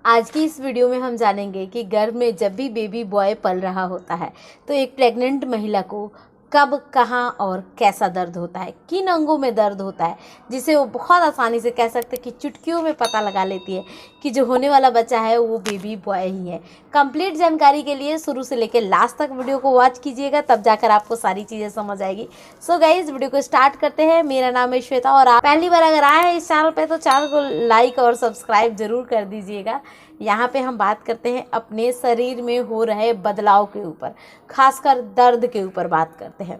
आज की इस वीडियो में हम जानेंगे कि गर्भ में जब भी बेबी बॉय पल रहा होता है तो एक प्रेग्नेंट महिला को कब, कहाँ और कैसा दर्द होता है, किन अंगों में दर्द होता है, जिसे वो बहुत आसानी से कह सकते हैं कि चुटकियों में पता लगा लेती है कि जो होने वाला बच्चा है वो बेबी बॉय ही है। कंप्लीट जानकारी के लिए शुरू से लेकर लास्ट तक वीडियो को वॉच कीजिएगा, तब जाकर आपको सारी चीज़ें समझ आएगी। सो गाइस, वीडियो को स्टार्ट करते हैं। मेरा नाम है श्वेता और आप पहली बार अगर आए हैं इस चैनल पे तो चैनल को लाइक और सब्सक्राइब जरूर कर दीजिएगा। यहाँ पे हम बात करते हैं अपने शरीर में हो रहे बदलाव के ऊपर, खासकर दर्द के ऊपर बात करते हैं।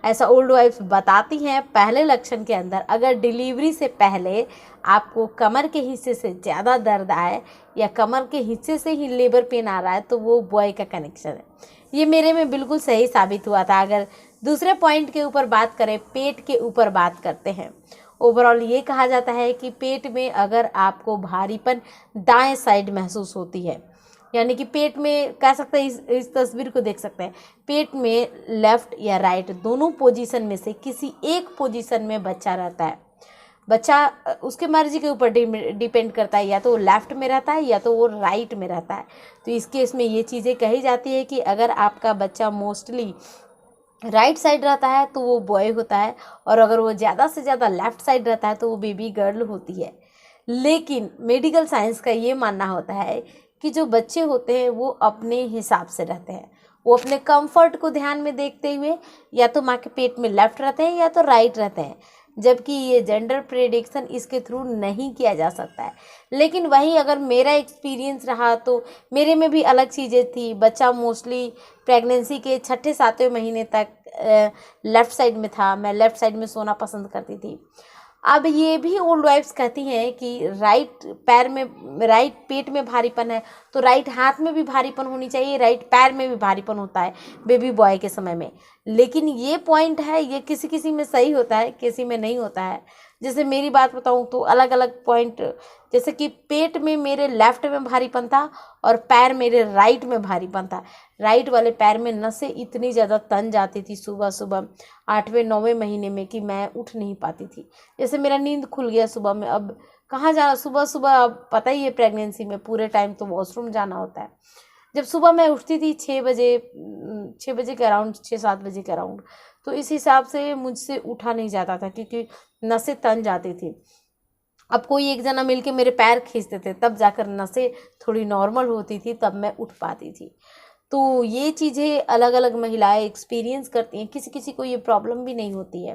ऐसा ओल्ड वाइफ्स बताती हैं, पहले लक्षण के अंदर अगर डिलीवरी से पहले आपको कमर के हिस्से से ज़्यादा दर्द आए या कमर के हिस्से से ही लेबर पेन आ रहा है तो वो बॉय का कनेक्शन है। ये मेरे में बिल्कुल सही साबित हुआ था। अगर दूसरे पॉइंट के ऊपर बात करें, पेट के ऊपर बात करते हैं, ओवरऑल ये कहा जाता है कि पेट में अगर आपको भारीपन दाएं साइड महसूस होती है, यानी कि पेट में कह सकते हैं, इस तस्वीर को देख सकते हैं, पेट में लेफ्ट या राइट दोनों पोजीशन में से किसी एक पोजीशन में बच्चा रहता है। बच्चा उसके मर्जी के ऊपर डिपेंड करता है, या तो वो लेफ्ट में रहता है या तो वो राइट में रहता है। तो इस केस में ये चीज़ें कही जाती है कि अगर आपका बच्चा मोस्टली राइट साइड रहता है तो वो बॉय होता है, और अगर वो ज़्यादा से ज़्यादा लेफ्ट साइड रहता है तो वो बेबी गर्ल होती है। लेकिन मेडिकल साइंस का ये मानना होता है कि जो बच्चे होते हैं वो अपने हिसाब से रहते हैं, वो अपने कंफर्ट को ध्यान में देखते हुए या तो माँ के पेट में लेफ्ट रहते हैं या तो राइट रहते हैं, जबकि ये जेंडर प्रेडिक्शन इसके थ्रू नहीं किया जा सकता है। लेकिन वहीं अगर मेरा एक्सपीरियंस रहा तो मेरे में भी अलग चीज़ें थी। बच्चा मोस्टली प्रेगनेंसी के 6-7वें महीने तक लेफ़्ट साइड में था, मैं लेफ़्ट साइड में सोना पसंद करती थी। अब ये भी ओल्ड वाइफ्स कहती हैं कि राइट पैर में, राइट पेट में भारीपन है तो राइट हाथ में भी भारीपन होनी चाहिए, राइट पैर में भी भारीपन होता है बेबी बॉय के समय में। लेकिन ये पॉइंट है, ये किसी किसी में सही होता है, किसी में नहीं होता है। जैसे मेरी बात बताऊं तो अलग अलग पॉइंट, जैसे कि पेट में मेरे लेफ्ट में भारीपन था और पैर मेरे राइट में भारीपन था। राइट वाले पैर में नसें इतनी ज़्यादा तन जाती थी सुबह सुबह 8वें-9वें महीने में कि मैं उठ नहीं पाती थी। जैसे मेरा नींद खुल गया सुबह में, अब कहाँ जाना सुबह सुबह, अब पता ही है प्रेगनेंसी में पूरे टाइम तो वॉशरूम जाना होता है। जब सुबह मैं उठती थी 6 बजे के अराउंड, 6-7 बजे के अराउंड, तो इस हिसाब से मुझसे उठा नहीं जाता था क्योंकि नसें तन जाती थी। अब कोई एक जना मिलके मेरे पैर खींचते थे तब जाकर नसें थोड़ी नॉर्मल होती थी, तब मैं उठ पाती थी। तो ये चीज़ें अलग अलग महिलाएं एक्सपीरियंस करती हैं। किसी किसी को ये प्रॉब्लम भी नहीं होती है,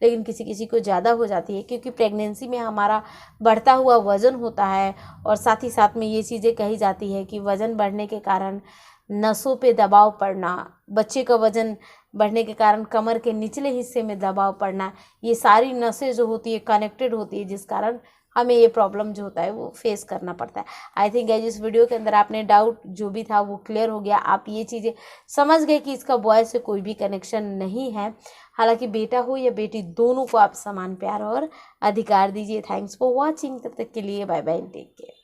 लेकिन किसी किसी को ज़्यादा हो जाती है क्योंकि प्रेगनेंसी में हमारा बढ़ता हुआ वज़न होता है। और साथ ही साथ में ये चीज़ें कही जाती है कि वज़न बढ़ने के कारण नसों पे दबाव पड़ना, बच्चे का वज़न बढ़ने के कारण कमर के निचले हिस्से में दबाव पड़ना, ये सारी नसें जो होती है कनेक्टेड होती है, जिस कारण हमें ये प्रॉब्लम जो होता है वो फेस करना पड़ता है। आई थिंक गाइस, इस वीडियो के अंदर आपने डाउट जो भी था वो क्लियर हो गया। आप ये चीज़ें समझ गए कि इसका बॉय से कोई भी कनेक्शन नहीं है। हालांकि बेटा हो या बेटी, दोनों को आप समान प्यार और अधिकार दीजिए। Thanks for watching. तब तक के लिए बाय बाय, टेक केयर।